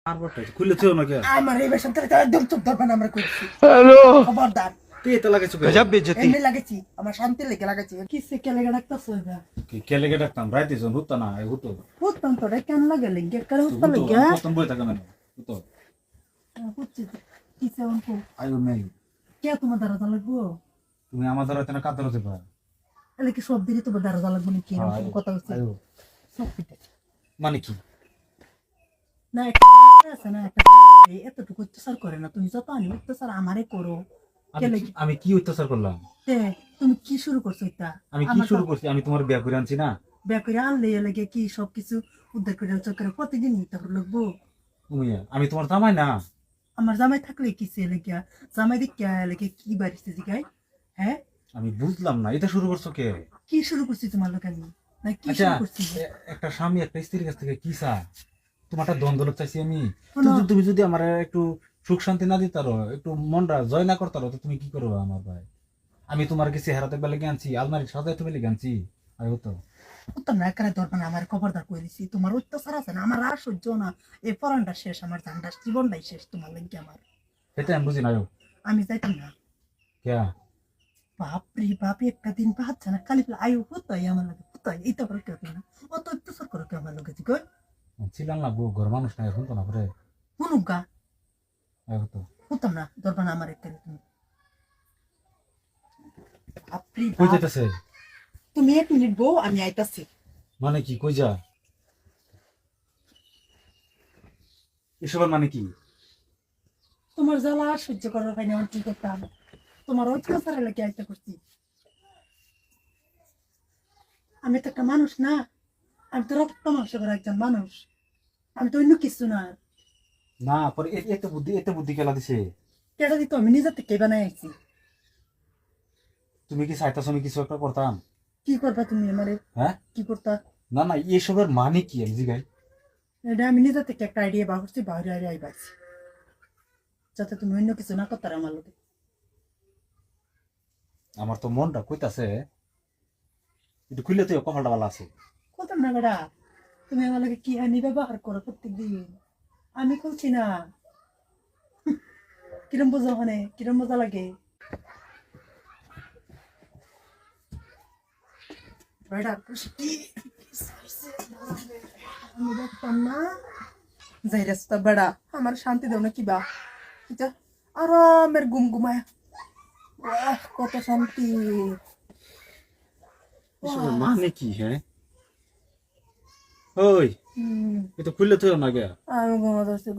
আর বটে খুলেছেও না কে আমার এই বেশন থেকে একদম চুপ ধরবেন আমরা করছি হ্যালো খবরদার তে এটা লাগাইছো কে গজব বেজতি এমনি লাগেছি আমার শান্তি লেগে লাগাচ্ছি কিসে কে লেগে রাখতেছ কি কে লেগে ডাকতাম রাইতে জন হুত্তা না হুতো বুঝতাম তো রে কেন লাগে লেগে কেন হস্তা লেগে প্রথম বই থাকে না হুতো বুঝছি কিসে অঙ্ক আইও নাই কে তোমার দ্বারা লাগবো তুমি আমার দ্বারা তেনা কাতর হতে পার এলে কি সব দিনই তোমার দ্বারা লাগবো নাকি এরকম কথা হচ্ছে আইও সব পিঠে মানে কি না একটা আছে না একটা এতটুকু অত্যাচার করে না তুমি যত আনি অত্যাচার আমারে করো কে লেগে আমি কি অত্যাচার করলাম তে তুমি কি শুরু করছো এটা আমি কি শুরু করছি আমি তোমার বিয়া করে আনছি না বিয়া করে আনলে লেগে কি সবকিছু উদ্ধার করে চক্করে প্রতিদিন নিতে লাগবো তুমি আমি তোমার জামাই না আমার জামাই থাকলে কি সে লেগে জামাই দিকে লেগে কি বাড়িতে জিগাই হ্যাঁ আমি বুঝলাম না এটা শুরু করছো কে কি শুরু করছি তোমার লোক আমি না কি আচ্ছা শুরু করছি একটা স্বামী একটা স্ত্রীর কাছ থেকে কি চা তোমারটা দ্বন্দ্ব চাইছি আমি শোনো। তুমি যদি আমার একটু সুখ শান্তি না দিতারো একটু মনটা জয় না করতারো তো তুমি কি করবো আমার ভাই আমি তোমার কি চেহারাতে বেলে আনছি আলমারি সাজাইতে বেলে আনছি আর হতো উত্তর না একারে দরকার আমার খবরদার করে দিছি তোমার অত্যাচার আছে না আমার আর সহ্য না এই পরানটা শেষ আমার জানটা জীবনটাই শেষ তোমার লেগে আমার এটা আমি বুঝি না আমি যাইতাম না কে বাপরে বাপ একটা দিন পাচ্ছে না খালি আয়ু হতাই আমার লাগে হতাই এইটা করে কেউ না অত অত্যাচার করে কেউ আমার লোকে কই ছিলাম না ঘর মানুষ নাই শুনতো না পরে হুনুকা হতো হতাম না দরকার না আমার একটা তুমি বাপরে কই বাপ যেতেছে তুমি 1 মিনিট বউ আমি আইতাছি মানে কি কই যা এসবের মানে কি তোমার জ্বালা আর সহ্য করার পাইনি আমার কি করতাম তোমার অত্যাচারের লাগে আইতা করছি আমি তো একটা মানুষ না আমি তো রক্ত মাংস করা একজন মানুষ আমি তো অন্য কিছু না না পরে এতে বুদ্ধি খেলা দিছে কেটা দিত আমি নিজের থেকে বানাই আইছি তুমি কি চাইতাছো আমি কিছু একটা করতাম কি করবা তুমি আমারে হ্যাঁ কি করতা না না এসবের মানে কি আমি জিগাই এটা আমি নিজের থেকে একটা আইডিয়া বার করছি বাইরে আইডিয়া আইবাছি যাতে তুমি অন্য কিছু না করতার আমার লোকে আমার তো মনটা কইতাছে একটু খুললে তো কপালটা ভালো আছে করতাম না বেড়া তুমি আমার লোকে কি হানি ব্যবহার করো প্রত্যেক দিন আমি খুলছি না কিরম বোঝা ওখানে কিরম মজা লাগে বেড়া কি আমি দেখতাম না যাই রাস্তা বেড়া আমার শান্তি দাও না কিবা এটা আরামের গুম গুমায় কত শান্তি এসবের মানে কি হ্যাঁ ওই এটা খুললে তো না গে আমি ঘুমাতে